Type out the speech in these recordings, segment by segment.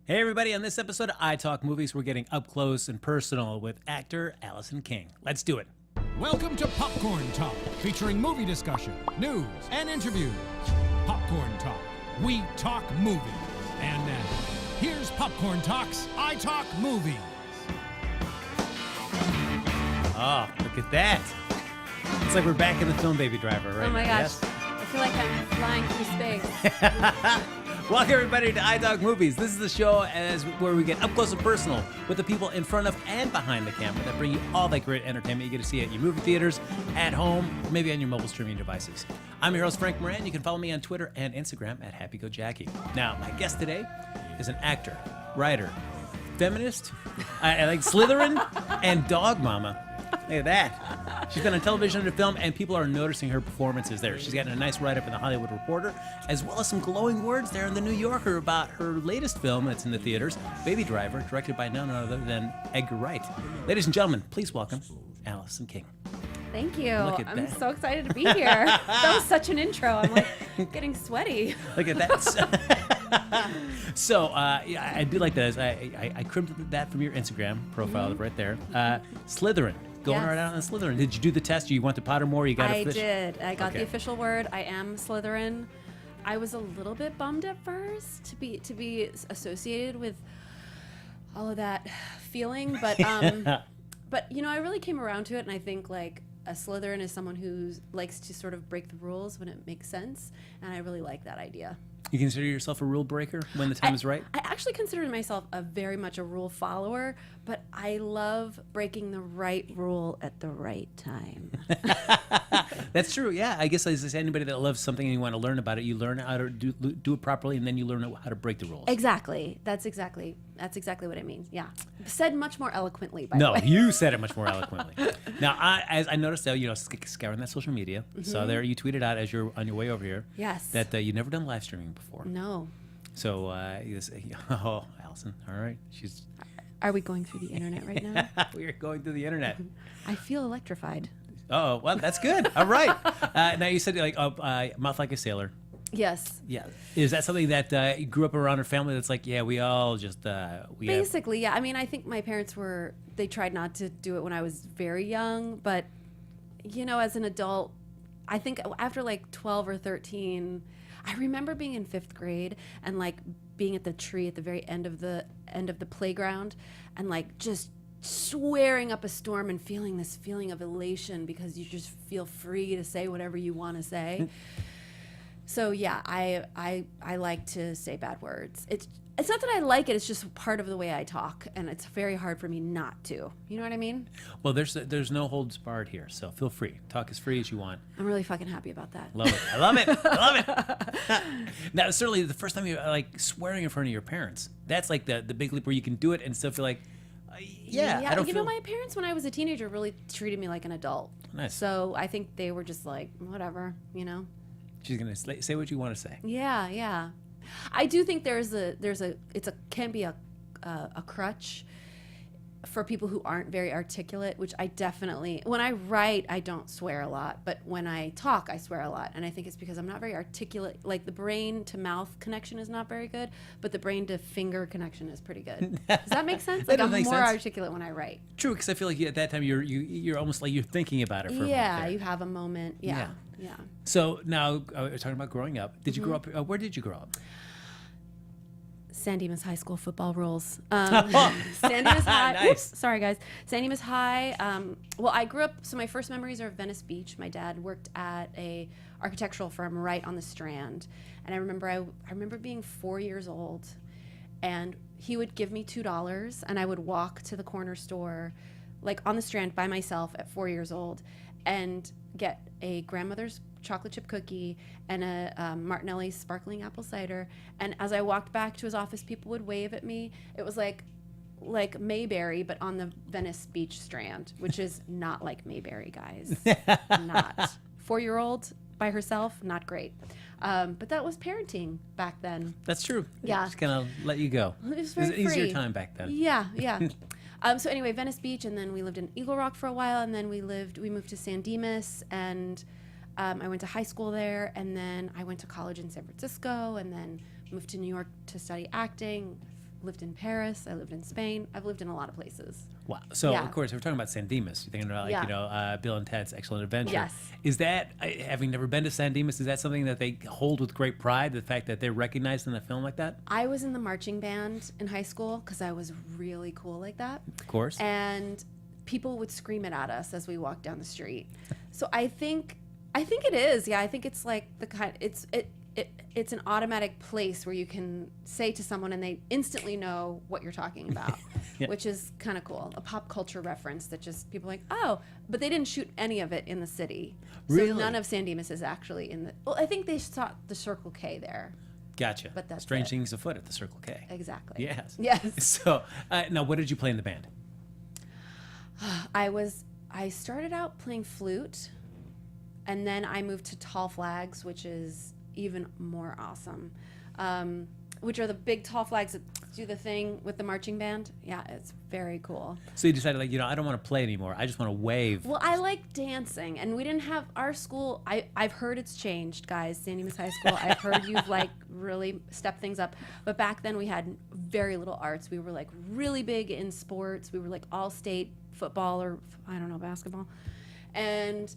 Hey everybody, on this episode of iTalk Movies, we're getting up close and personal with actor Allison King. Let's do it. Welcome to Popcorn Talk, featuring movie discussion, news, and interviews. Popcorn Talk, we talk movies. And now, here's Popcorn Talk's iTalk Movies. Oh, look at that. It's like we're back in the film Baby Driver, right? Oh my gosh. Yes? I feel like I'm flying through space. Welcome everybody to iTalk Movies. This is the show where we get up close and personal with the people in front of and behind the camera that bring you all that great entertainment you get to see at your movie theaters, at home, maybe on your mobile streaming devices. I'm your host, Frank Moran. You can follow me on Twitter and Instagram at HappyGoJackie. Now, my guest today is an actor, writer, feminist, I like Slytherin, and dog mama. Look at that. She's been on television and film, and people are noticing her performances there. She's gotten a nice write-up in The Hollywood Reporter, as well as some glowing words there in The New Yorker about her latest film that's in the theaters, Baby Driver, directed by none other than Edgar Wright. Ladies and gentlemen, please welcome Allison King. Thank you. Look at I'm that. so excited to be here. That was such an intro. I'm like getting sweaty. Look at that. So, yeah, I do like that. I cribbed that from your Instagram profile right there. Slytherin. Going Yes. right out on Slytherin. Did you do the test? You went to Pottermore? You got I a fish? did. I got Okay. the official word. I am Slytherin. I was a little bit bummed at first to be associated with all of that feeling, but but you know, I really came around to it, and I think like a Slytherin is someone who likes to sort of break the rules when it makes sense, and I really like that idea. You consider yourself a rule breaker when the time is right? I actually consider myself very much a rule follower, but I love breaking the right rule at the right time. That's true. Yeah, I guess as anybody that loves something and you want to learn about it, you learn how to do it properly, and then you learn how to break the rules. Exactly. That's exactly what I mean. Yeah. Said much more eloquently, by the No, way. you said it much more eloquently. Now, as I noticed that, scouring that social media, saw there you tweeted out as you're on your way over here Yes. that you've never done live streaming before. No. So, oh, Allison, all right, Are we going through the internet right now? we are going through the internet. I feel electrified. Oh, well, that's good. All right. Now you said mouth like a sailor. Yes. Yeah. Is that something that you grew up around a family that's like, yeah, we all just Basically, yeah. I mean, I think my parents they tried not to do it when I was very young, but you know, as an adult, I think after like 12 or 13, I remember being in 5th grade and like being at the tree at the very end of the playground and like just swearing up a storm and feeling this feeling of elation because you just feel free to say whatever you want to say. So yeah, I like to say bad words. It's not that I like it, it's just part of the way I talk, and it's very hard for me not to. You know what I mean? Well, there's no holds barred here, so feel free. Talk as free as you want. I'm really fucking happy about that. Love it. I love it. I love it. Now, certainly the first time you're like swearing in front of your parents, that's like the big leap where you can do it and still feel like, I don't you feel... know, my parents, when I was a teenager, really treated me like an adult. Nice. So I think they were just like, whatever, you know? She's going to say what you want to say. Yeah, yeah. I do think can be a crutch for people who aren't very articulate, which I definitely, when I write, I don't swear a lot, but when I talk, I swear a lot. And I think it's because I'm not very articulate. Like the brain to mouth connection is not very good, but the brain to finger connection is pretty good. Does that make sense? Like That I'm makes more sense. articulate when I write. True, because I feel like at that time you're almost like you're thinking about it for a moment Yeah, there. you have a moment. Yeah. So now we're talking about growing up. Did you grow up? Where did you grow up? San Dimas High School football rules. San Dimas High. Nice. Whoops, sorry, guys. San Dimas High. Well, I grew up. So my first memories are of Venice Beach. My dad worked at a architectural firm right on the Strand, and I remember being 4 years old, and he would give me $2, and I would walk to the corner store, like on the Strand by myself at 4 years old, and get a grandmother's chocolate chip cookie and a Martinelli's sparkling apple cider. And as I walked back to his office, people would wave at me. It was like Mayberry, but on the Venice Beach Strand, which is not like Mayberry, guys. Not. 4-year-old by herself, not great. But that was parenting back then. That's true. Yeah. Just kind of let you go. It was very an easier free. time back then. Yeah. So anyway, Venice Beach, and then we lived in Eagle Rock for a while, and then we moved to San Dimas, and I went to high school there, and then I went to college in San Francisco, and then moved to New York to study acting. lived in Paris. I lived in Spain. I've lived in a lot of places. Wow. So, Yeah. of course, we're talking about San Dimas. You're thinking about, like, Yeah. Bill and Ted's Excellent Adventure. Yes. Is that, having never been to San Dimas, is that something that they hold with great pride, the fact that they're recognized in a film like that? I was in the marching band in high school because I was really cool like that. Of course. And people would scream it at us as we walked down the street. So I think it is. Yeah, I think it's like the kind. It's an automatic place where you can say to someone and they instantly know what you're talking about, Yeah. which is kind of cool. A pop culture reference that just people are like, oh, but they didn't shoot any of it in the city. Really? So none of San Dimas is actually in the. Well, I think they shot the Circle K there. Gotcha. But that's Strange it. things afoot at the Circle K. Exactly. Yes. Yes. So, now, what did you play in the band? I started out playing flute, and then I moved to tall flags, which is even more awesome. Which are the big tall flags that do the thing with the marching band. Yeah, it's very cool. So you decided, like, I don't want to play anymore. I just want to wave. Well, I like dancing, and we didn't have our school. I've heard it's changed, guys. San Dimas High School. I've heard you've like really stepped things up. But back then we had very little arts. We were like really big in sports. We were like all state football or I don't know, basketball, and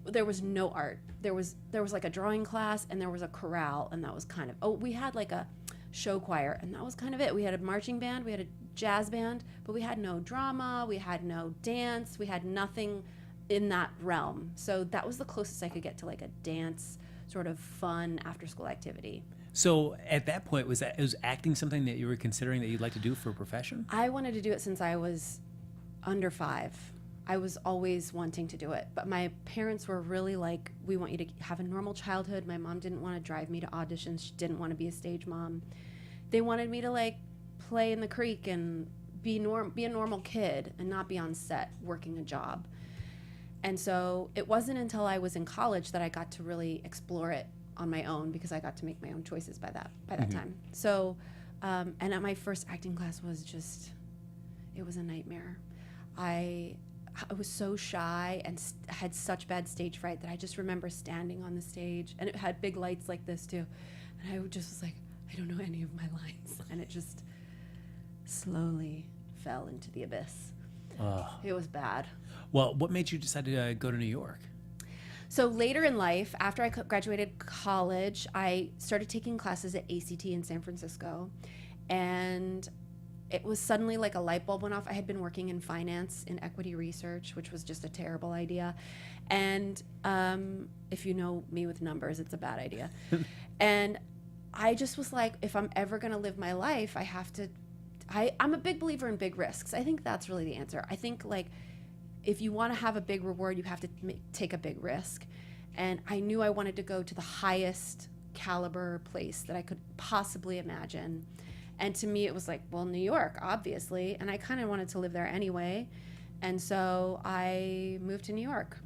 there was no art. There was like a drawing class and there was a chorale, and that was kind of we had like a show choir, and that was kind of it. We had a marching band, we had a jazz band, but we had no drama, we had no dance, we had nothing in that realm. So that was the closest I could get to like a dance sort of fun after school activity. So at that point, was acting something that you were considering that you'd like to do for a profession? I wanted to do it since I was under 5. I was always wanting to do it, but my parents were really like, we want you to have a normal childhood. My mom didn't want to drive me to auditions. She didn't want to be a stage mom. They wanted me to like play in the creek and be a normal kid and not be on set working a job. And so it wasn't until I was in college that I got to really explore it on my own, because I got to make my own choices by that time. So, and at my first acting class it was a nightmare. I was so shy and had such bad stage fright that I just remember standing on the stage, and it had big lights like this too, and I just was like, I don't know any of my lines, and it just slowly fell into the abyss. Oh. It was bad. Well, what made you decide to go to New York? So later in life, after I graduated college, I started taking classes at ACT in San Francisco, and it was suddenly like a light bulb went off. I had been working in finance in equity research, which was just a terrible idea. And if you know me with numbers, it's a bad idea. And I just was like, if I'm ever going to live my life, I'm a big believer in big risks. I think that's really the answer. I think like if you want to have a big reward, you have to take a big risk. And I knew I wanted to go to the highest caliber place that I could possibly imagine. And to me, it was like, well, New York, obviously. And I kind of wanted to live there anyway. And so I moved to New York.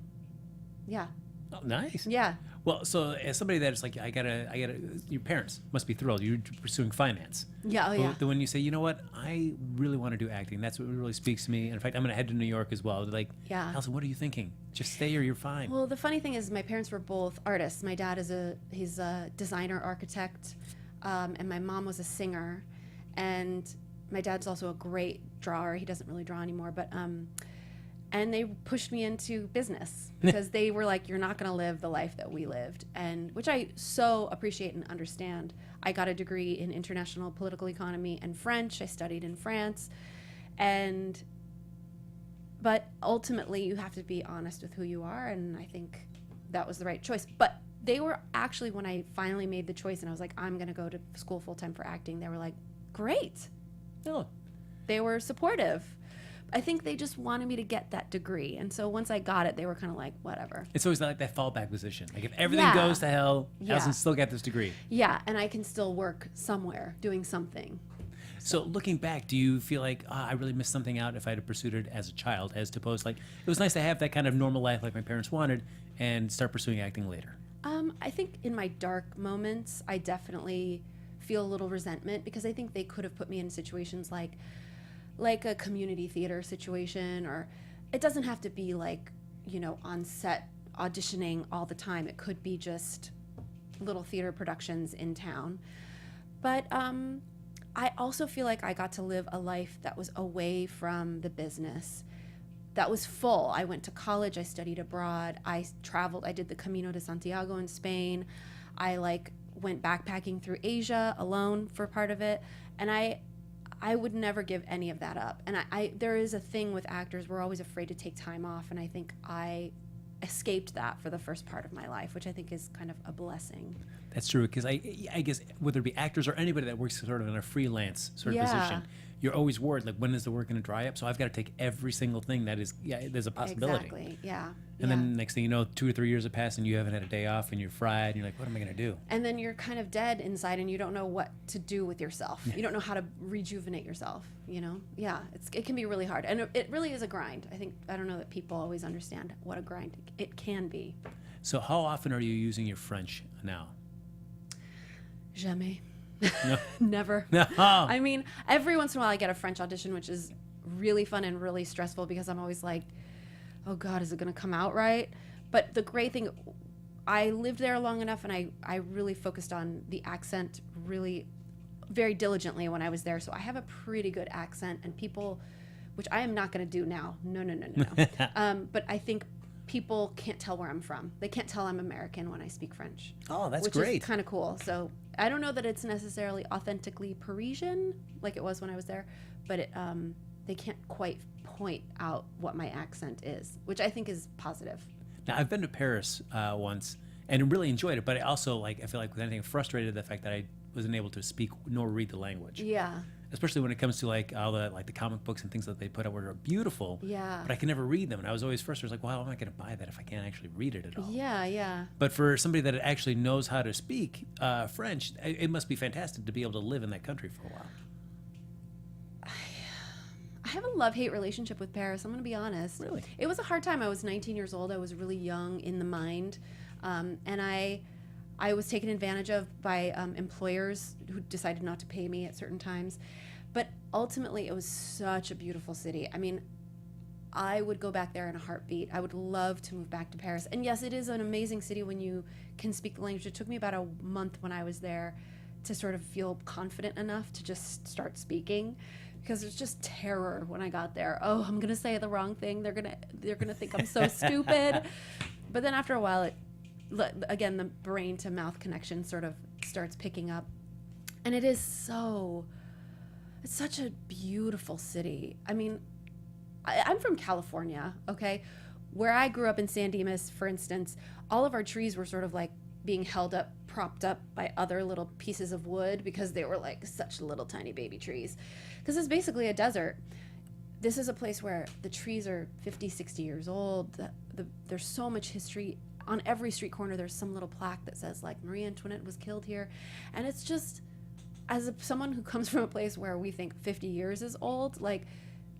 Yeah. Oh, nice. Yeah. Well, so as somebody that's like, I gotta, your parents must be thrilled. You're pursuing finance. Yeah. Oh, yeah. But when you say, you know what, I really want to do acting, that's what really speaks to me. And in fact, I'm going to head to New York as well. They're like, Yeah. Allison, what are you thinking? Just stay here, you're fine. Well, the funny thing is my parents were both artists. My dad he's a designer architect, and my mom was a singer. And my dad's also a great drawer. He doesn't really draw anymore, but and they pushed me into business because they were like, you're not going to live the life that we lived, and which I so appreciate and understand. I got a degree in international political economy and French. I studied in France, but ultimately you have to be honest with who you are, and I think that was the right choice. But they were actually, when I finally made the choice and I was like, I'm going to go to school full-time for acting, they were like, great. Oh. They were supportive. I think they just wanted me to get that degree. And so once I got it, they were kind of like, whatever. It's always like that fallback position. Like if everything Yeah. goes to hell, Yeah. Allison still got this degree. Yeah, and I can still work somewhere doing something. So looking back, do you feel like I really missed something out if I had pursued it as a child, as opposed like it was nice to have that kind of normal life like my parents wanted and start pursuing acting later? I think in my dark moments, I definitely feel a little resentment because I think they could have put me in situations like a community theater situation, or it doesn't have to be like, on set auditioning all the time. It could be just little theater productions in town. But I also feel like I got to live a life that was away from the business. That was full. I went to college, I studied abroad, I traveled, I did the Camino de Santiago in Spain. I went backpacking through Asia alone for part of it. And I would never give any of that up. And there is a thing with actors, we're always afraid to take time off. And I think I escaped that for the first part of my life, which I think is kind of a blessing. That's true, because I guess whether it be actors or anybody that works sort of in a freelance sort of position, you're always worried, like, when is the work going to dry up? So I've got to take every single thing that is, there's a possibility. Exactly, yeah. And then next thing you know, 2 or 3 years have passed and you haven't had a day off and you're fried and you're like, what am I going to do? And then you're kind of dead inside and you don't know what to do with yourself. You don't know how to rejuvenate yourself, you know? Yeah, it can be really hard. And it really is a grind. I don't know that people always understand what a grind it can be. So how often are you using your French now? Jamais. No. Never. No. I mean, every once in a while I get a French audition, which is really fun and really stressful because I'm always like, oh God, is it going to come out right? But the great thing, I lived there long enough and I really focused on the accent really very diligently when I was there. So I have a pretty good accent, and people, which I am not going to do now. No. But I think people can't tell where I'm from. They can't tell I'm American when I speak French. Oh, that's which great. Which is kind of cool. So I don't know that it's necessarily authentically Parisian like it was when I was there, but they can't quite point out what my accent is, which I think is positive. Now, I've been to Paris once and really enjoyed it, but I also, I feel like with anything, frustrated the fact that I wasn't able to speak nor read the language. Yeah. Especially when it comes to all the the comic books and things that they put out, where are beautiful. Yeah. But I can never read them, and I was always frustrated. Well, how am I going to buy that if I can't actually read it at all? Yeah. But for somebody that actually knows how to speak French, it must be fantastic to be able to live in that country for a while. I have a love-hate relationship with Paris. I'm going to be honest. Really? It was a hard time. I was 19 years old. I was really young in the mind, and I was taken advantage of by employers who decided not to pay me at certain times. But ultimately, it was such a beautiful city. I mean, I would go back there in a heartbeat. I would love to move back to Paris. And yes, it is an amazing city when you can speak the language. It took me about a month when I was there to sort of feel confident enough to just start speaking, because it's just terror when I got there. Oh, I'm gonna say the wrong thing. They're gonna think I'm so stupid. But then after a while, again, the brain to mouth connection sort of starts picking up, and it's such a beautiful city. I mean, I'm from California, okay? Where I grew up in San Dimas, for instance, all of our trees were sort of being held up, propped up by other little pieces of wood because they were such little tiny baby trees. Because it's basically a desert. This is a place where the trees are 50, 60 years old. There's so much history. On every street corner, there's some little plaque that says, Marie Antoinette was killed here. And it's just, as someone who comes from a place where we think 50 years is old,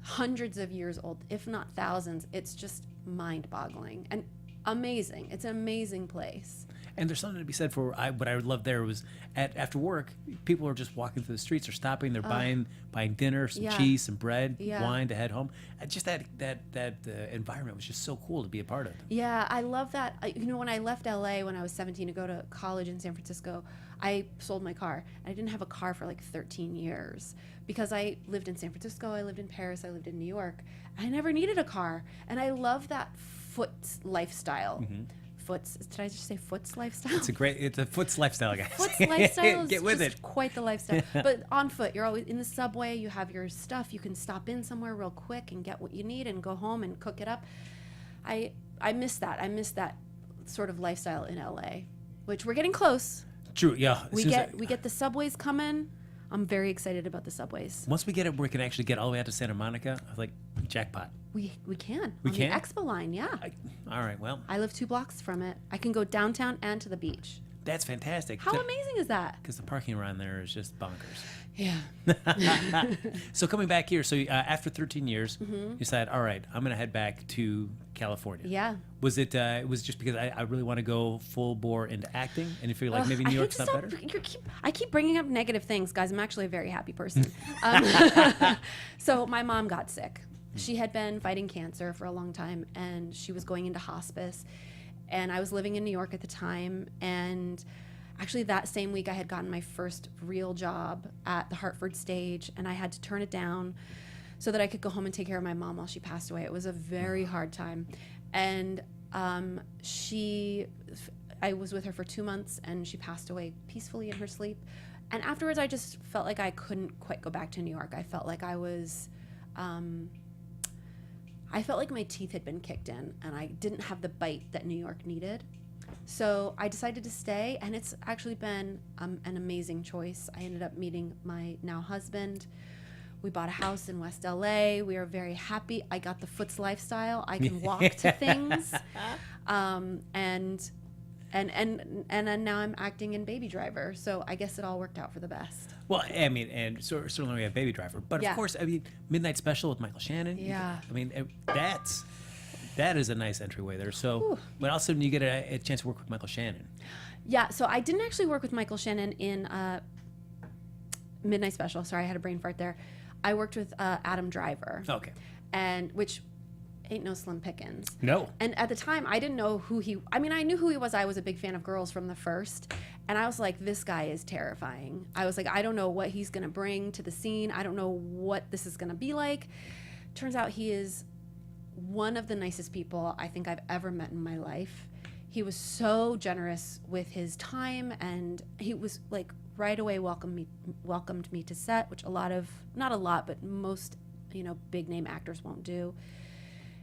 hundreds of years old, if not thousands, it's just mind-boggling and amazing. It's an amazing place. And there's something to be said for what I would love there was after work, people are just walking through the streets or stopping. They're buying dinner, some cheese, some bread, wine to head home. Just that environment was just so cool to be a part of. Yeah, I love that. When I left LA when I was 17 to go to college in San Francisco, I sold my car. I didn't have a car for 13 years because I lived in San Francisco, I lived in Paris, I lived in New York. I never needed a car. And I love that foot lifestyle. Mm-hmm. Did I just say Foot's lifestyle? It's a Foot's lifestyle, guys. Foot's lifestyle is Get with just it. Quite the lifestyle. But on foot, you're always in the subway, you have your stuff, you can stop in somewhere real quick and get what you need and go home and cook it up. I miss that. I miss that sort of lifestyle in LA, which we're getting close. True, yeah. We get the subways coming. I'm very excited about the subways. Once we get it, we can actually get all the way out to Santa Monica. Jackpot. We can. We can? The Expo line, yeah. All right, well. I live 2 blocks from it. I can go downtown and to the beach. That's fantastic. How amazing is that? Because the parking around there is just bonkers. Yeah. So coming back here, after 13 years, Mm-hmm. you decided, all right, I'm going to head back to California. Yeah. Was it just because I really want to go full bore into acting, and you figure maybe New York's not better? I keep bringing up negative things, guys. I'm actually a very happy person. So my mom got sick. She had been fighting cancer for a long time, and she was going into hospice. And I was living in New York at the time, and actually that same week I had gotten my first real job at the Hartford stage, and I had to turn it down so that I could go home and take care of my mom while she passed away. It was a very hard time. And I was with her for 2 months, and she passed away peacefully in her sleep. And afterwards, I just felt like I couldn't quite go back to New York. I felt like I felt like my teeth had been kicked in, and I didn't have the bite that New York needed. So I decided to stay, and it's actually been an amazing choice. I ended up meeting my now husband. We bought a house in West LA. We are very happy. I got the Foots lifestyle. I can walk to things. And now I'm acting in Baby Driver. So I guess it all worked out for the best. Well, I mean, and certainly we have Baby Driver. But of course, I mean, Midnight Special with Michael Shannon. Yeah. I mean, that is a nice entryway there. So, but also you get a chance to work with Michael Shannon. Yeah, so I didn't actually work with Michael Shannon in Midnight Special. Sorry, I had a brain fart there. I worked with Adam Driver. Okay. And which ain't no slim pickings. No. And at the time, I didn't know I knew who he was. I was a big fan of Girls from the first. And I was like, this guy is terrifying. I was like, I don't know what he's going to bring to the scene. I don't know what this is going to be like. Turns out he is one of the nicest people I think I've ever met in my life. He was so generous with his time, and he was like right away welcomed me to set, which not a lot, but most, big name actors won't do.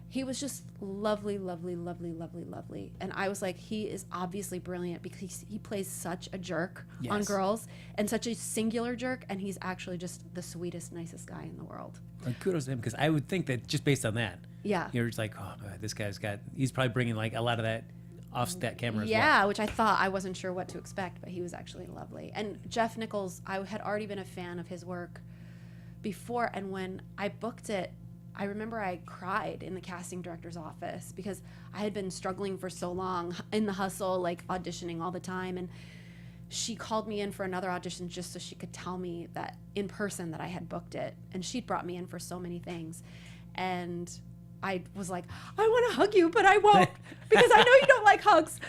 He was just lovely, lovely, lovely, lovely, lovely. And I was like, he is obviously brilliant because he plays such a jerk on Girls, and such a singular jerk, and he's actually just the sweetest, nicest guy in the world. And kudos to him, because I would think that just based on that, you're just like, oh, God, this guy's he's probably bringing like a lot of that off-stat camera as well. Yeah, which I wasn't sure what to expect, but he was actually lovely. And Jeff Nichols, I had already been a fan of his work before, and when I booked it, I remember I cried in the casting director's office because I had been struggling for so long in the hustle, like auditioning all the time, and she called me in for another audition just so she could tell me that in person that I had booked it, and she'd brought me in for so many things, and I was like, I want to hug you, but I won't because I know you don't like hugs.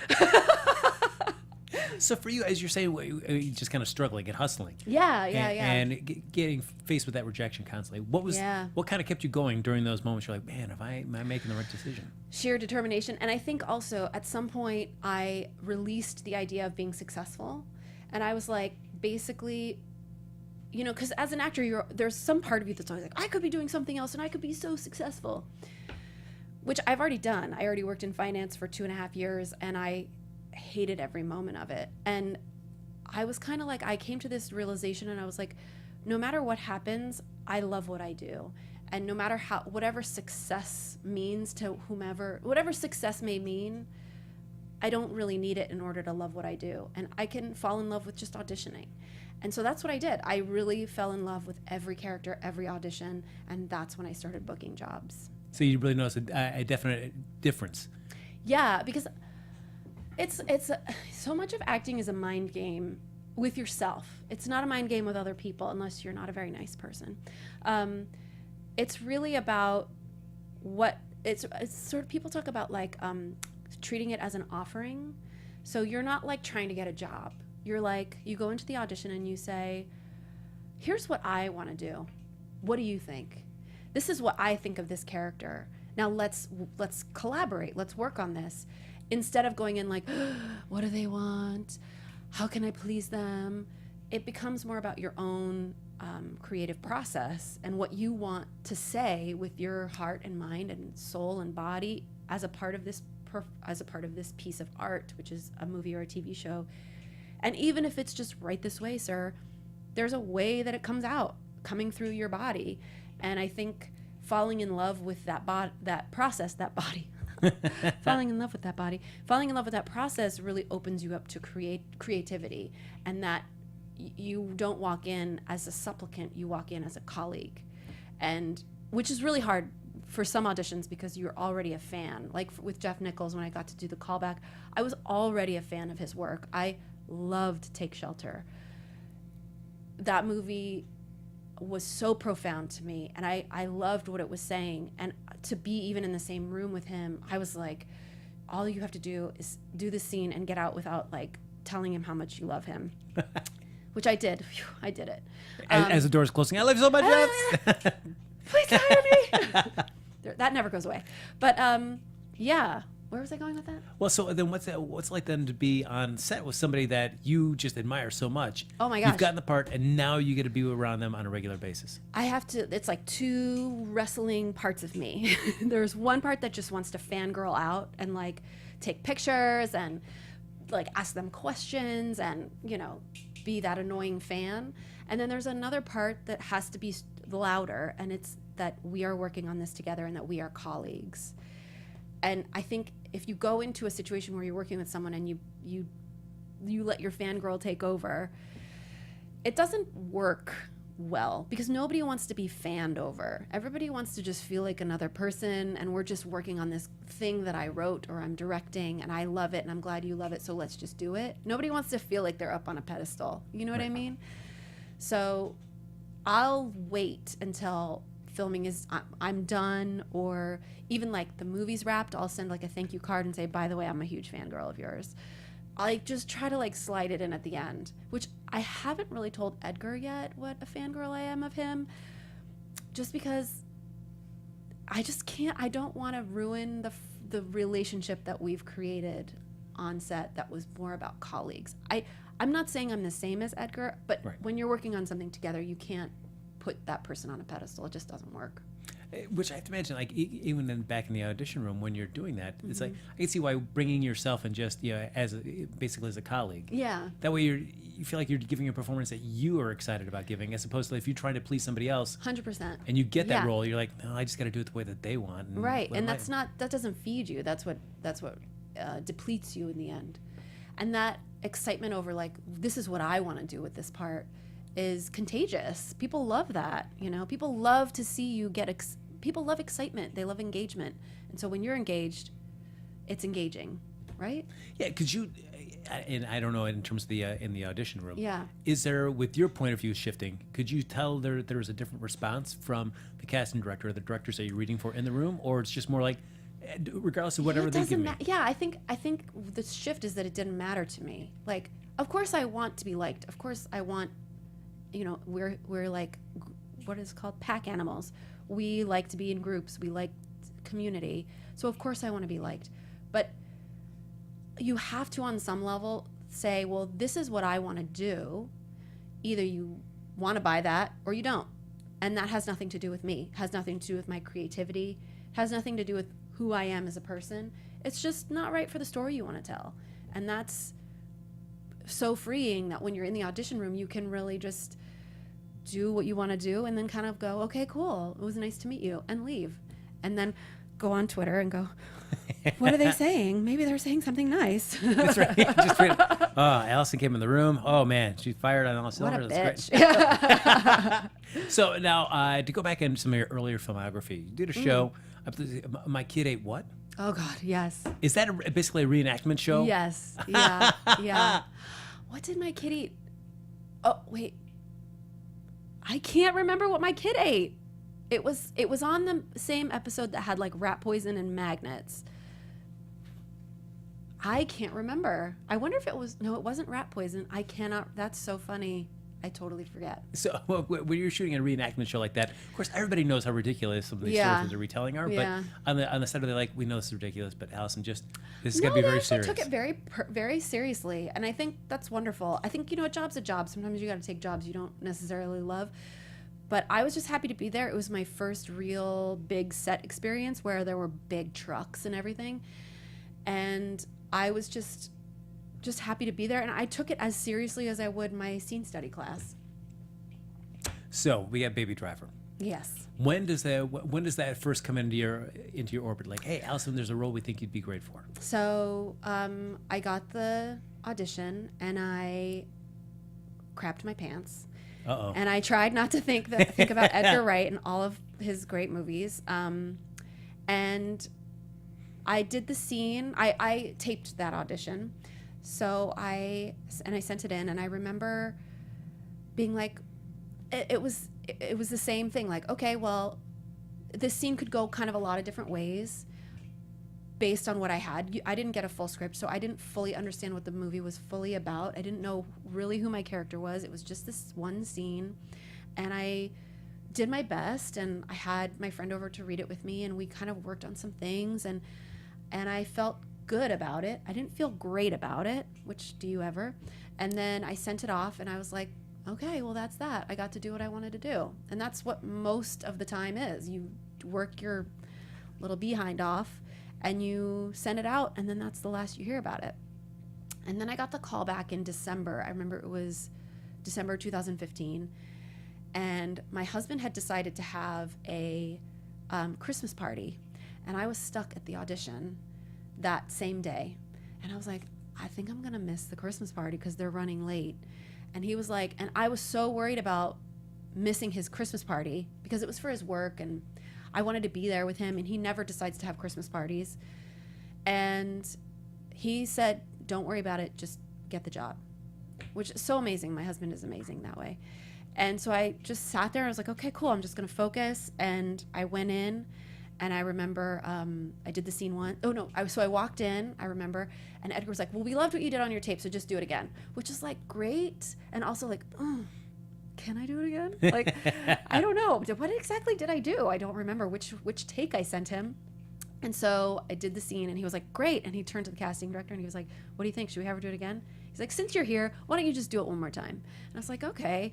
So for you, as you're saying, you just kind of struggling and hustling. Yeah. And getting faced with that rejection constantly. What kind of kept you going during those moments? You're like, man, am I making the right decision? Sheer determination. And I think also at some point I released the idea of being successful. And I was like, basically, because as an actor, there's some part of you that's always like, I could be doing something else and I could be so successful, which I've already done. I already worked in finance for 2.5 years, and I hated every moment of it. And I was kind of like, I came to this realization, and I was like, no matter what happens, I love what I do. And no matter whatever success means to whomever, whatever success may mean, I don't really need it in order to love what I do. And I can fall in love with just auditioning. And so that's what I did. I really fell in love with every character, every audition, and that's when I started booking jobs. So you really noticed a definite difference. Yeah, because it's so much of acting is a mind game with yourself. It's not a mind game with other people unless you're not a very nice person. It's really about it's sort of, people talk about like treating it as an offering. So you're not like trying to get a job. You're like, you go into the audition and you say, here's what I want to do. What do you think? This is what I think of this character. Now let's collaborate. Let's work on this. Instead of going in like, what do they want? How can I please them? It becomes more about your own creative process and what you want to say with your heart and mind and soul and body as a part of this piece of art, which is a movie or a TV show. And even if it's just right this way, sir, there's a way that it comes out, coming through your body. And I think falling in love with falling in love with that process really opens you up to creativity, and that you don't walk in as a supplicant, you walk in as a colleague, and which is really hard for some auditions because you're already a fan. Like with Jeff Nichols, when I got to do the callback, I was already a fan of his work. I loved Take Shelter. That movie was so profound to me, and I loved what it was saying. And to be even in the same room with him, I was like, all you have to do is do the scene and get out without like telling him how much you love him, which I did. Phew, I did it. As the door's closing, I love you so much. Please hire me. That never goes away. But yeah. Where was I going with that? Well, so then what's it like then to be on set with somebody that you just admire so much? Oh my gosh. You've gotten the part, and now you get to be around them on a regular basis. I have to, it's like two wrestling parts of me. There's one part that just wants to fangirl out and like take pictures and like ask them questions and, you know, be that annoying fan. And then there's another part that has to be louder, and it's that we are working on this together and that we are colleagues. And I think if you go into a situation where you're working with someone and you let your fangirl take over, it doesn't work well because nobody wants to be fanned over. Everybody wants to just feel like another person, and we're just working on this thing that I wrote or I'm directing and I love it and I'm glad you love it, so let's just do it. Nobody wants to feel like they're up on a pedestal. You know what I mean? So I'll wait until filming is I'm done, or even like the movie's wrapped, I'll send like a thank you card and say, by the way, I'm a huge fangirl of yours. I like just try to like slide it in at the end, which I haven't really told Edgar yet what a fangirl I am of him, just because I just can't, I don't want to ruin the relationship that we've created on set that was more about colleagues. I'm not saying I'm the same as Edgar, but when you're working on something together, you can't put that person on a pedestal. It just doesn't work. Which I have to imagine, like even back in the audition room when you're doing that, it's like I can see why bringing yourself and just basically as a colleague. Yeah. That way you feel like you're giving a performance that you are excited about giving, as opposed to if you're trying to please somebody else. 100%. And you get that role, you're like, no, I just got to do it the way that they want. Right, and that doesn't feed you. That's what depletes you in the end. And that excitement over like, this is what I want to do with this part is contagious. People love that, you know. People love to see you get people love excitement. They love engagement. And so when you're engaged, it's engaging, right? Yeah, because you, and I don't know in terms of the in the audition room. Yeah. Is there, with your point of view shifting, could you tell there was a different response from the casting director or the directors that you're reading for in the room, or it's just more like, regardless of whatever they give me? Yeah, I think the shift is that it didn't matter to me. Like, of course I want to be liked. Of course I want, you know, we're like, what is it called? Pack animals. We like to be in groups. We like community. So of course I want to be liked. But you have to, on some level, say, well, this is what I want to do. Either you want to buy that or you don't. And that has nothing to do with me. It has nothing to do with my creativity. It has nothing to do with who I am as a person. It's just not right for the story you want to tell. And that's so freeing that when you're in the audition room, you can really just do what you want to do and then kind of go, okay, cool, it was nice to meet you, and leave. And then go on Twitter and go, what are they saying? Maybe they're saying something nice. That's right. Just read, oh, Allison came in the room. Oh, man, she fired on all cylinders. What a That's bitch. great. So now, to go back into some of your earlier filmography, you did a show, My Kid Ate What? Oh, God, yes. Is that basically a reenactment show? Yes. Yeah. Yeah. What did my kid eat? Oh, wait. I can't remember what my kid ate. It was on the same episode that had like rat poison and magnets. I can't remember. I wonder if it was, no, it wasn't rat poison. I cannot, that's so funny. I totally forget. So when you're shooting a reenactment show like that, of course, everybody knows how ridiculous some of these stories they're retelling are. Yeah. But on the side of, they're like, we know this is ridiculous, but Allison, this is going to be very serious. No, they actually took it very seriously. And I think that's wonderful. I think, you know, a job's a job. Sometimes you got to take jobs you don't necessarily love. But I was just happy to be there. It was my first real big set experience where there were big trucks and everything. And I was just happy to be there, and I took it as seriously as I would my scene study class. So we got Baby Driver. Yes. When does that first come into your orbit? Like, hey, Allison, there's a role we think you'd be great for. So I got the audition, and I crapped my pants. Uh-oh. And I tried not to think about Edgar Wright and all of his great movies. And I did the scene. I taped that audition. So I sent it in, and I remember being like, it was the same thing. Like, okay, well, this scene could go kind of a lot of different ways. based on what I had. I didn't get a full script, so I didn't fully understand what the movie was fully about. I didn't know really who my character was. It was just this one scene, and I did my best, and I had my friend over to read it with me, and we kind of worked on some things, and I felt good about it. I didn't feel great about it, which do you ever? And then I sent it off, and I was like, okay, well, that's that. I got to do what I wanted to do. And that's what most of the time is. You work your little behind off, and you send it out, and then that's the last you hear about it. And then I got the call back in December. I remember it was December 2015, and my husband had decided to have a Christmas party, and I was stuck at the audition that same day. And I was like, I think I'm gonna miss the Christmas party because they're running late. And he was like, and I was so worried about missing his Christmas party because it was for his work, and I wanted to be there with him, and he never decides to have Christmas parties. And he said, don't worry about it, just get the job, which is so amazing. My husband is amazing that way. And so I just sat there, and I was like, okay, cool, I'm just gonna focus. And I went in, and I remember I did the scene once. Oh no, so I walked in, I remember, and Edgar was like, well, we loved what you did on your tape, so just do it again, which is like great. And also like, oh, can I do it again? Like, I don't know. What exactly did I do? I don't remember which take I sent him. And so I did the scene, and he was like, great. And he turned to the casting director, and he was like, what do you think? Should we have her do it again? He's like, since you're here, why don't you just do it one more time? And I was like, okay.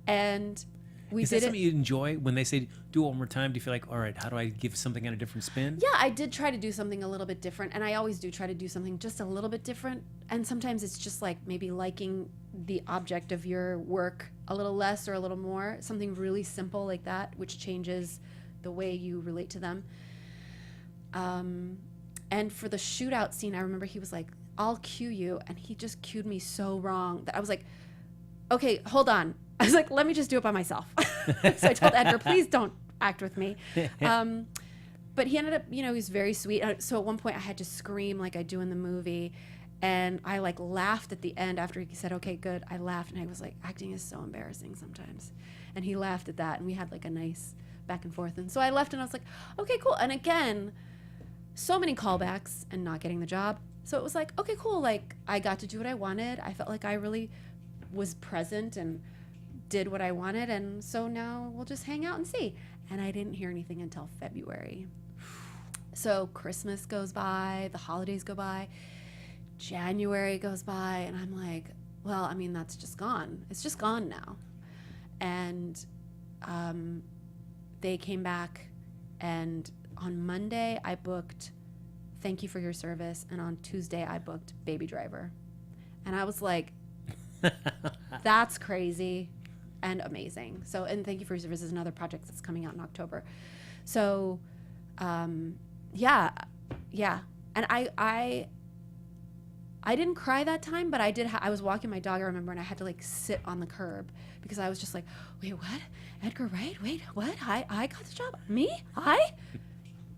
And we Is did that something it. you enjoy when they say do it one more time? Do you feel like, all right, how do I give something on a different spin? Yeah, I did try to do something a little bit different, and I always do try to do something just a little bit different. And sometimes it's just like maybe liking the object of your work a little less or a little more, something really simple like that, which changes the way you relate to them. And for the shootout scene, I remember he was like, I'll cue you, and he just cued me so wrong that I was like, okay, hold on. I was like, let me just do it by myself. So I told Edgar, please don't act with me. But he ended up, he was very sweet. So at one point I had to scream like I do in the movie. And I like laughed at the end after he said, okay, good. I laughed, and I was like, acting is so embarrassing sometimes. And he laughed at that, and we had like a nice back and forth. And so I left, and I was like, okay, cool. And again, so many callbacks and not getting the job. So it was like, okay, cool. Like I got to do what I wanted. I felt like I really was present and did what I wanted, and so now we'll just hang out and see. And I didn't hear anything until February. So Christmas goes by, the holidays go by, January goes by, and I'm like, well, I mean, that's just gone. It's just gone now. And they came back, and on Monday I booked Thank You for Your Service, and on Tuesday I booked Baby Driver. And I was like, that's crazy and amazing. So, and Thank You for Your Service is another project that's coming out in October. So, yeah. And I didn't cry that time, but I did. I was walking my dog, I remember, and I had to like sit on the curb because I was just like, wait, what? Edgar Wright? Wait, what? I got the job? Me?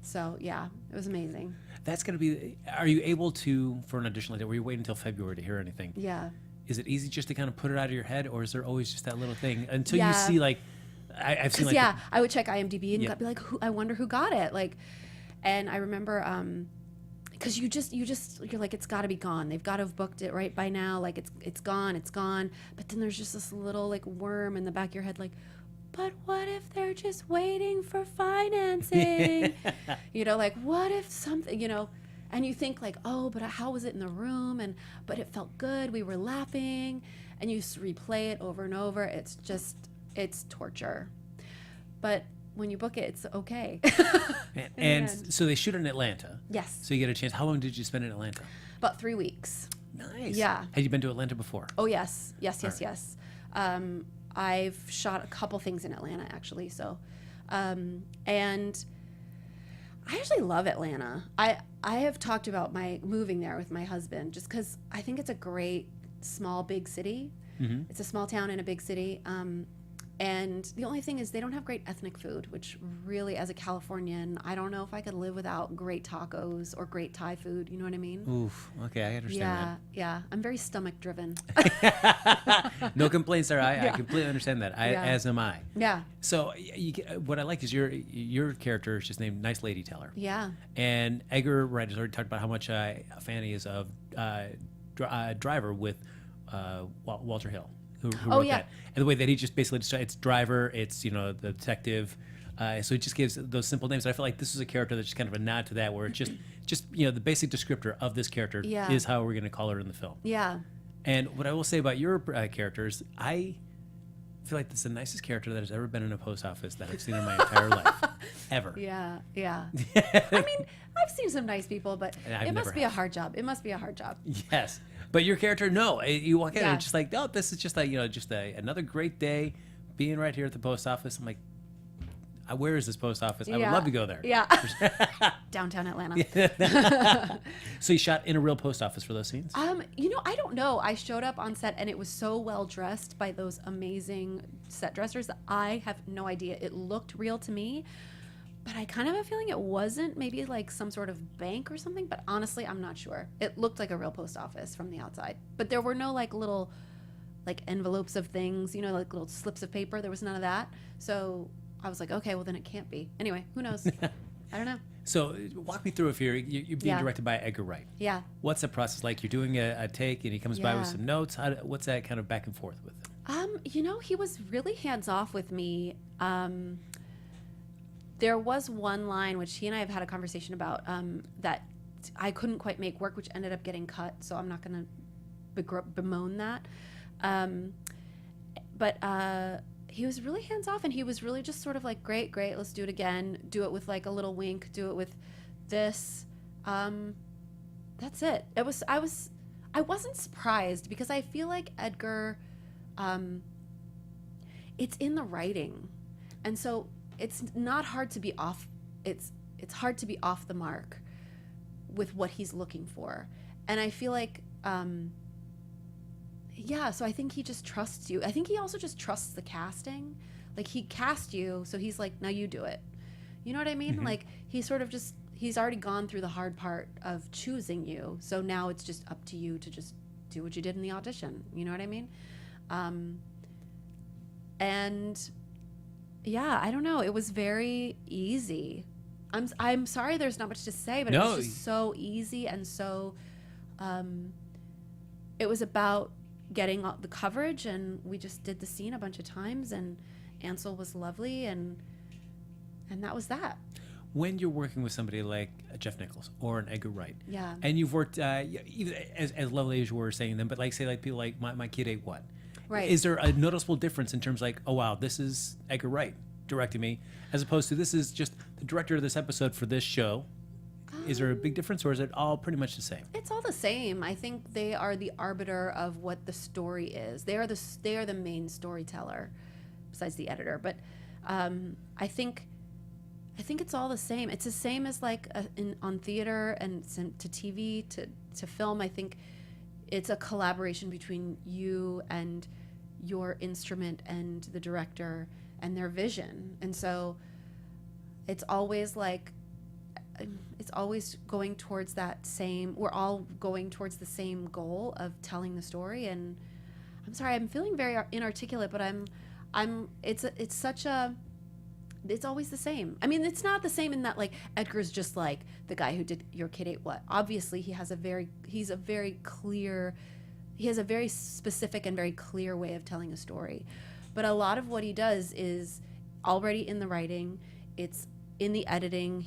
So yeah, it was amazing. That's going to be, are you able to, for an audition like that, were you waiting until February to hear anything? Yeah. Is it easy just to kind of put it out of your head, or is there always just that little thing until Yeah. you see like, I've seen like, I would check IMDb and Yeah. be like, I wonder who got it. Like, and I remember, because you're like, it's got to be gone. They've got to have booked it right by now. Like it's gone. But then there's just this little like worm in the back of your head, like, but what if they're just waiting for financing? Like what if something, and you think like, oh, but how was it in the room? But it felt good. We were laughing, and you replay it over and over. It's torture. But when you book it, it's okay. and so they shoot in Atlanta. Yes. So you get a chance. How long did you spend in Atlanta? About 3 weeks. Nice. Yeah. Had you been to Atlanta before? Oh, yes. Yes. Right. I've shot a couple things in Atlanta, actually. So, and I actually love Atlanta. I have talked about moving there with my husband just because I think it's a great small, big city. Mm-hmm. It's a small town in a big city. And the only thing is they don't have great ethnic food, which really, as a Californian, I don't know if I could live without great tacos or great Thai food. You know what I mean? Oof. Okay, I understand Yeah. I'm very stomach driven. that. No complaints there. I completely understand that. As am I. Yeah. So what I like is your character is just named Nice Lady Teller. Yeah. And Edgar Wright has already talked about how much a fan he is of Driver with Walter Hill. Who wrote that. And the way that he just basically it's Driver, it's the detective, so he just gives those simple names. I feel like this is a character that's just kind of a nod to that, where it's just the basic descriptor of this character is how we're going to call her in the film. Yeah. And what I will say about your characters, I feel like this is the nicest character that has ever been in a post office that I've seen in my entire life, ever. Yeah. I mean, I've seen some nice people, but it must be a hard job. It must be a hard job. Yes. But your character, no. You walk in and it's just like, oh, this is just like, another great day being right here at the post office. I'm like, where is this post office? I would love to go there. Yeah. Downtown Atlanta. So you shot in a real post office for those scenes? I don't know. I showed up on set and it was so well dressed by those amazing set dressers that I have no idea. It looked real to me. But I kind of have a feeling it wasn't, maybe like some sort of bank or something, but honestly, I'm not sure. It looked like a real post office from the outside. But there were no like little like envelopes of things, like little slips of paper. There was none of that. So I was like, okay, well then it can't be. Anyway, who knows? I don't know. So walk me through you're being directed by Edgar Wright. Yeah. What's the process like? You're doing a take and he comes by with some notes. What's that kind of back and forth with him? He was really hands off with me. There was one line which he and I have had a conversation about that I couldn't quite make work, which ended up getting cut. So I'm not going to bemoan that. But he was really hands off, and he was really just sort of like, great, let's do it again. Do it with like a little wink. Do it with this. That's it. I wasn't surprised because I feel like Edgar, it's in the writing, and so it's not hard to be off. It's hard to be off the mark with what he's looking for, and I feel like, so I think he just trusts you. I think he also just trusts the casting. Like he cast you, so he's like, now you do it. You know what I mean? Mm-hmm. Like he sort of he's already gone through the hard part of choosing you, so now it's just up to you to just do what you did in the audition. You know what I mean? And yeah, I don't know. It was very easy. I'm sorry there's not much to say, but it was just so easy and so it was about getting the coverage, and we just did the scene a bunch of times, and Ansel was lovely, and that was that. When you're working with somebody like Jeff Nichols or an Edgar Wright, and you've worked even as lovely as you were saying them, but like say like people like my kid ate what? Right. Is there a noticeable difference in terms like, oh wow, this is Edgar Wright directing me, as opposed to this is just the director of this episode for this show? Is there a big difference, or is it all pretty much the same? It's all the same. I think they are the arbiter of what the story is. They are the main storyteller, besides the editor. But I think it's all the same. It's the same as like on theater and to TV to film. I think it's a collaboration between you and your instrument and the director and their vision. And so it's always like, it's always going towards that same, we're all going towards the same goal of telling the story. And I'm sorry, I'm feeling very inarticulate, but it's always the same. I mean, it's not the same in that like Edgar's just like the guy who did Your Kid Ate What. Obviously he has a very specific and very clear way of telling a story. But a lot of what he does is already in the writing, it's in the editing.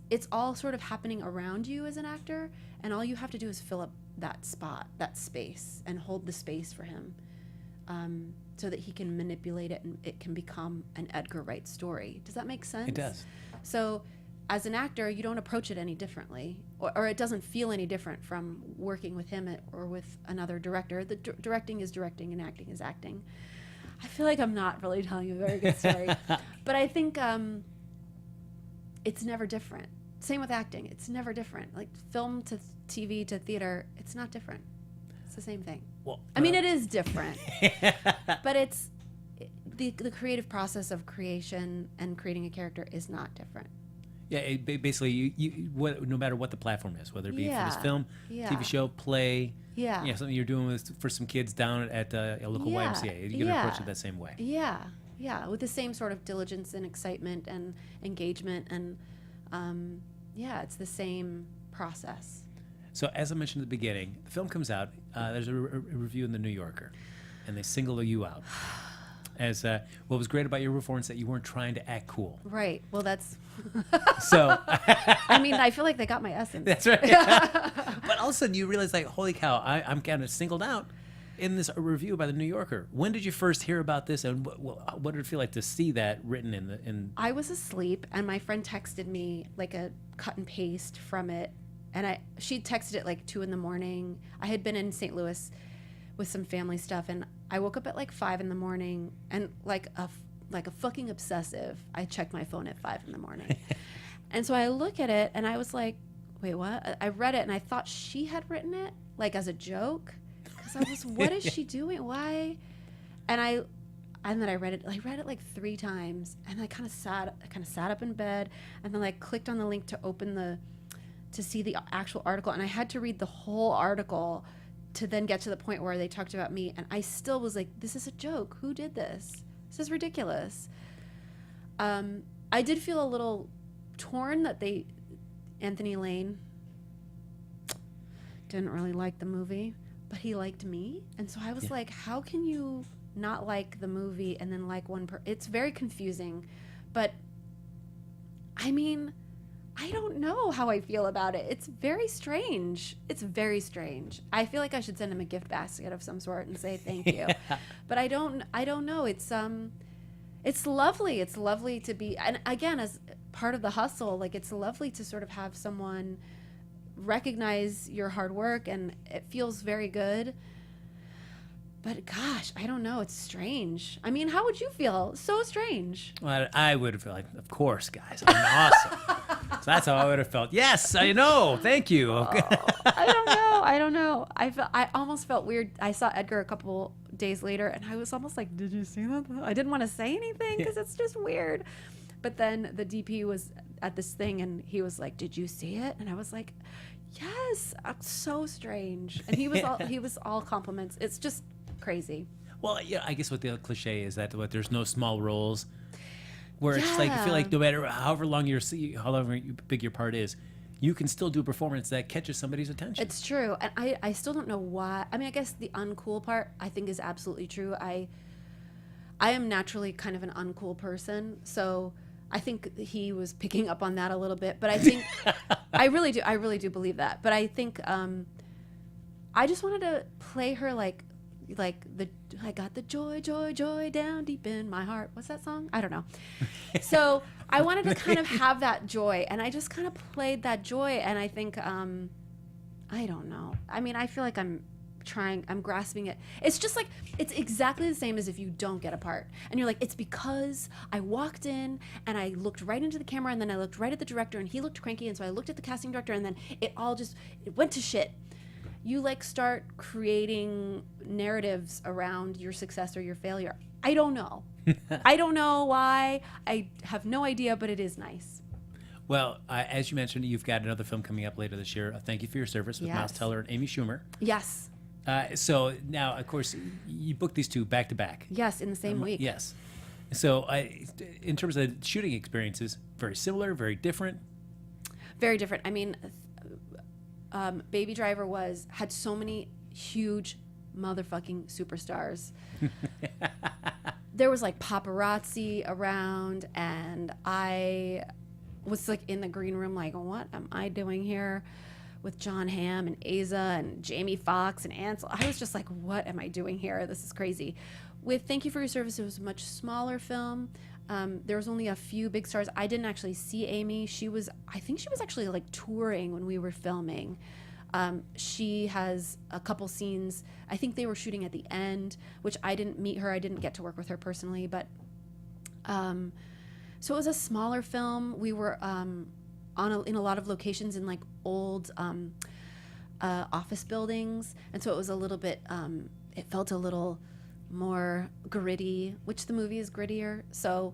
It's all sort of happening around you as an actor, and all you have to do is fill up that spot, that space, and hold the space for him, so that he can manipulate it and it can become an Edgar Wright story. Does that make sense? It does. So as an actor, you don't approach it any differently, or it doesn't feel any different from working with him or with another director. The directing is directing and acting is acting. I feel like I'm not really telling you a very good story, but I think it's never different. Same with acting. It's never different. Like film to TV to theater, it's not different. It's the same thing. Well, I mean, it is different, but the creative process of creation and creating a character is not different. Yeah, basically, no matter what the platform is, whether it be for this film, TV show, play, something you're doing for some kids down at a local YMCA, you're gonna approach it that same way. Yeah, with the same sort of diligence and excitement and engagement, and it's the same process. So, as I mentioned at the beginning, the film comes out. There's a review in the New Yorker, and they single you out as what was great about your performance that you weren't trying to act cool. Right. Well, that's. So. I mean, I feel like they got my essence. That's right. But all of a sudden, you realize, like, holy cow, I'm kind of singled out in this review by the New Yorker. When did you first hear about this, and what did it feel like to see that written in? I was asleep, and my friend texted me like a cut and paste from it, and she texted it like 2 a.m. I had been in St. Louis with some family stuff, and I woke up at like 5 a.m. and like a fucking obsessive, I checked my phone at 5 a.m. And so I look at it, and I was like, wait, what? I read it, and I thought she had written it like as a joke. I was, what is she doing? Why? And then I read it. I read it like 3 times, and I kind of sat up in bed, and then I clicked on the link to see the actual article, and I had to read the whole article to then get to the point where they talked about me, and I still was like, this is a joke. Who did this? This is ridiculous. I did feel a little torn that Anthony Lane didn't really like the movie. But he liked me, and so I was like, how can you not like the movie and then like one it's very confusing. But I mean, I don't know how I feel about it. It's very strange. I feel like I should send him a gift basket of some sort and say thank you. But I don't know. It's lovely. It's lovely to be, and again, as part of the hustle, like, it's lovely to sort of have someone recognize your hard work, and it feels very good. But gosh, I don't know. It's strange. I mean, how would you feel? So strange. Well, I would have felt like, of course, guys, I'm awesome. So that's how I would have felt. Yes, I know. Thank you. I don't know. I almost felt weird. I saw Edgar a couple days later, and I was almost like, did you see that? I didn't want to say anything because it's just weird. But then the DP was at this thing, and he was like, did you see it? And I was like, yes. So strange. And he was all compliments. It's just crazy. Well, yeah, I guess what the cliche is that there's no small roles, where it's like, I feel like no matter however big your part is, you can still do a performance that catches somebody's attention. It's true. And I still don't know why. I mean, I guess the uncool part, I think, is absolutely true. I am naturally kind of an uncool person, so I think he was picking up on that a little bit. But I think I really do believe that. But I think I just wanted to play her like I got the joy down deep in my heart. What's that song? I don't know. So I wanted to kind of have that joy, and I just kind of played that joy. And I think I don't know. I mean, I feel like I'm grasping it. It's just like, it's exactly the same as if you don't get a part and you're like, it's because I walked in and I looked right into the camera, and then I looked right at the director, and he looked cranky, and so I looked at the casting director, and then it went to shit. You like start creating narratives around your success or your failure. I don't know. I don't know why. I have no idea, but it is nice. Well, as you mentioned, you've got another film coming up later this year. Thank You for Your Service with Miles Teller and Amy Schumer. Yes. So now, of course, you booked these two back to back. Yes, in the same week. Yes. So in terms of shooting experiences, very similar, very different? Very different. I mean, Baby Driver had so many huge motherfucking superstars. There was like paparazzi around, and I was like in the green room like, what am I doing here with John Hamm and Asa and Jamie Foxx and Ansel? I was just like, what am I doing here? This is crazy. With Thank You for Your Service, it was a much smaller film. There was only a few big stars. I didn't actually see Amy. I think she was actually like touring when we were filming. She has a couple scenes. I think they were shooting at the end, which I didn't meet her. I didn't get to work with her personally, but so it was a smaller film. We were in a lot of locations in like old office buildings, and so it was a little bit. It felt a little more gritty, which the movie is grittier. So,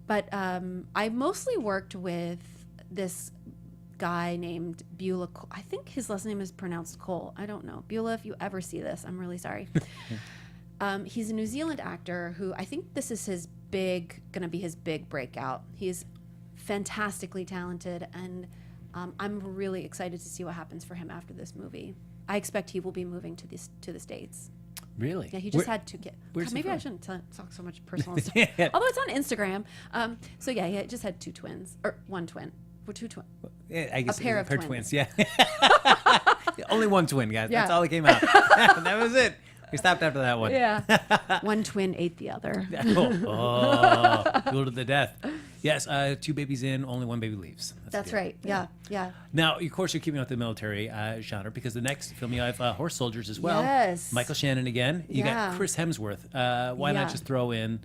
but I mostly worked with this guy named Beulah. I think his last name is pronounced Cole. I don't know. Beulah, if you ever see this, I'm really sorry. He's a New Zealand actor who I think this is gonna be his big breakout. He's fantastically talented, and I'm really excited to see what happens for him after this movie. I expect he will be moving to the States. Really? Yeah, he just had 2 kids. Maybe I shouldn't talk so much personal stuff. Although it's on Instagram. So yeah, he just had 2 twins, or 1 twin. Well, 2 twins. Yeah, I guess a pair of twins. Yeah. Only 1 twin, guys. Yeah. That's all that came out. That was it. We stopped after that one. Yeah. 1 twin ate the other. Duel to the death. Yes, 2 babies in, only 1 baby leaves. That's right. Yeah. Now, of course, you're keeping up the military genre because the next film you have Horse Soldiers as well. Yes. Michael Shannon again. You Yeah. got Chris Hemsworth. Why not just throw in?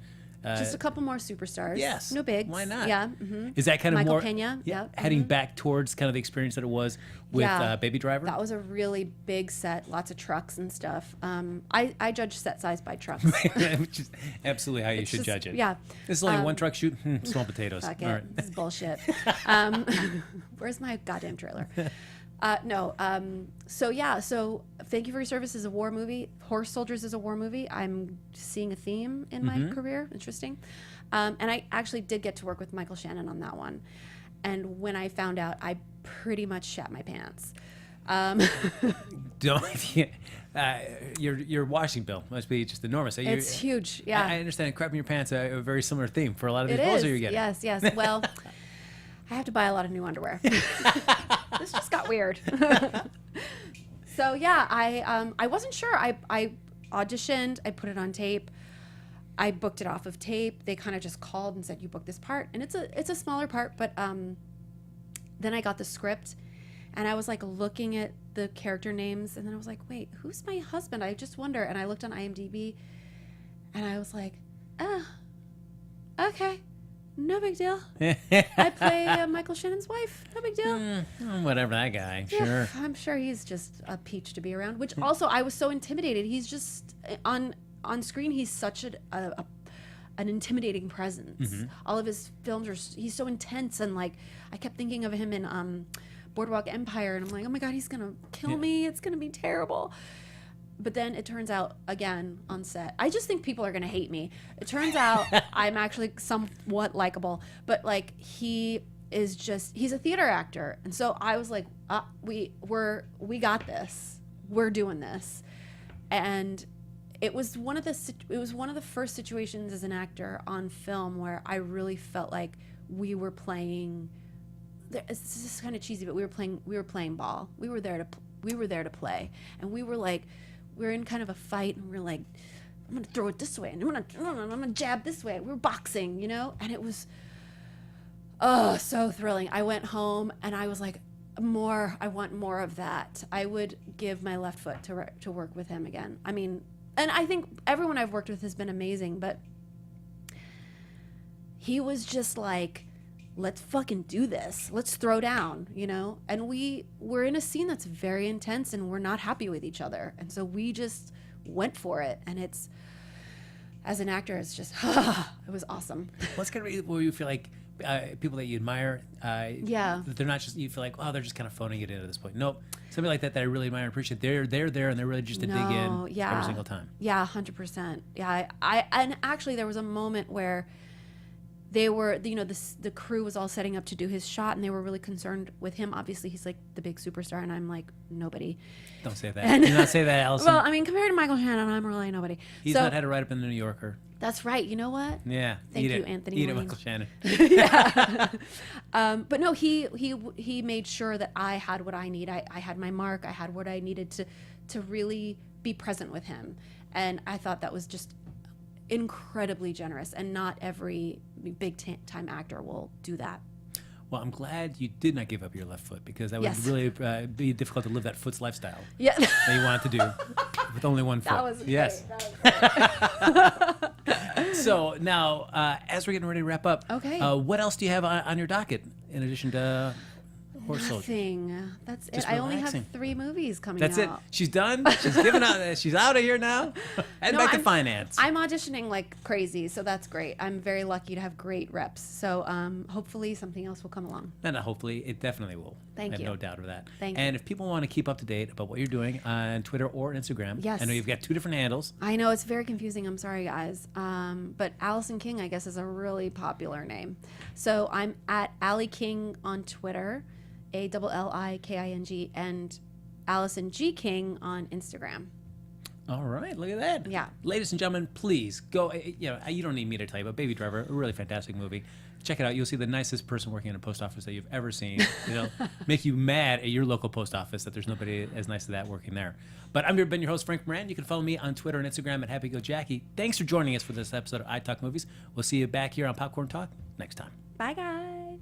Just a couple more superstars. Yes. No bigs. Why not? Yeah. Mm-hmm. Is that kind of Michael more Pena, yeah. heading back towards kind of the experience that it was with Baby Driver? That was a really big set, lots of trucks and stuff. I judge set size by trucks. Which is absolutely how you should judge it. Yeah. This is only 1 truck shoot. Small potatoes. Fuck it. All right. This is bullshit. Where's my goddamn trailer? No. So thank you for your service is a war movie. Horse Soldiers is a war movie. I'm seeing a theme in my career. Interesting. And I actually did get to work with Michael Shannon on that one. And when I found out, I pretty much shat my pants. Your washing bill must be just enormous. So It's huge. Yeah. I understand crapping your pants a very similar theme for a lot of these It roles is. that you're getting. Yes. Well, I have to buy a lot of new underwear. This just got weird. So yeah, I wasn't sure. I auditioned. I put it on tape. I booked it off of tape. They kind of just called and said, "You booked this part," and it's a smaller part. But then I got the script, and I was like looking at the character names, and then I was like, "Wait, who's my husband?" I just wonder. And I looked on IMDb, and I was like, "Oh, okay." No big deal. I play Michael Shannon's wife. No big deal. Whatever, that guy. Yeah, Sure. I'm sure he's just a peach to be around. Which also, I was so intimidated. He's just on screen. He's such an intimidating presence. All of his films he's so intense, and like I kept thinking of him in Boardwalk Empire, and I'm like, oh my god, he's gonna kill me. It's gonna be terrible. But then it turns out, again, on set, I just think people are going to hate me. It turns out I'm actually somewhat likable. But, like, he's a theater actor. And so I was like, we got this. We're doing this. And it was one of the first situations as an actor on film where I really felt like we were playing. This is kind of cheesy, but we were playing ball. We were there to play. And we were like, we were in kind of a fight, and we were like, I'm gonna throw it this way, and I'm gonna jab this way. We were boxing, and it was so thrilling. I went home and I was like, I want more of that. I would give my left foot to work with him again. I mean, and I think everyone I've worked with has been amazing, but he was just like, let's fucking do this. Let's throw down, And we're in a scene that's very intense, and we're not happy with each other. And so we just went for it. And as an actor, it's just, it was awesome. What's going to be where you feel like people that you admire, that they're not just, you feel like, they're just kind of phoning it in at this point. Nope. Somebody like that I really admire and appreciate. They're there, and they're really just to dig in every single time. Yeah, 100%. Yeah, and actually there was a moment where they were, the crew was all setting up to do his shot, and they were really concerned with him. Obviously, he's like the big superstar, and I'm like nobody. Don't say that. Do not say that, Allison. Well, I mean, compared to Michael Shannon, I'm really nobody. He's not had a write-up in the New Yorker. That's right. You know what? Yeah. Thank you, Anthony. Eat it, Michael Shannon. Yeah. But no, he made sure that I had what I need. I had my mark. I had what I needed to really be present with him, and I thought that was just incredibly generous, and not every big time actor will do that. Well, I'm glad you did not give up your left foot, because that would Yes. really be difficult to live that foot's lifestyle Yeah. that you wanted to do with only one foot. That was great. Yes. That was great. So now, as we're getting ready to wrap up, Okay. what else do you have on your docket in addition to Horse Soldier. Nothing. That's Just it. I only relaxing. have 3 movies coming That's out. it. She's done. She's given out. She's out of here now. And No, back to I'm- finance. I'm auditioning like crazy, so that's great. I'm very lucky to have great reps. So hopefully something else will come along. And hopefully it definitely will. Thank I have you. no doubt of that. Thank and you. if people want to keep up to date about what you're doing on Twitter or Instagram, Yes. I know you've got 2 different handles. I know it's very confusing. I'm sorry, guys. But Allison King, I guess, is a really popular name. So I'm at Allie King on Twitter, ALLIKING, and Allison G King on Instagram. All right, look at that. Yeah. Ladies and gentlemen, please go. You don't need me to tell you, but Baby Driver, a really fantastic movie. Check it out. You'll see the nicest person working in a post office that you've ever seen. Make you mad at your local post office that there's nobody as nice as that working there. But I've been your host, Frank Moran. You can follow me on Twitter and Instagram at HappyGoJackie. Thanks for joining us for this episode of iTalk Movies. We'll see you back here on Popcorn Talk next time. Bye, guys.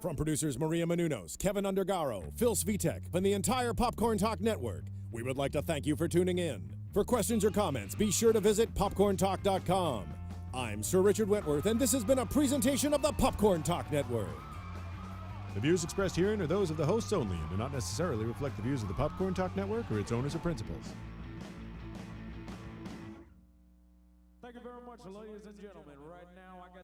From producers Maria Menounos, Kevin Undergaro, Phil Svitek, and the entire Popcorn Talk Network, we would like to thank you for tuning in. For questions or comments, be sure to visit popcorntalk.com. I'm Sir Richard Wentworth, and this has been a presentation of the Popcorn Talk Network. The views expressed herein are those of the hosts only and do not necessarily reflect the views of the Popcorn Talk Network or its owners or principals. Thank you very much, ladies and gentlemen.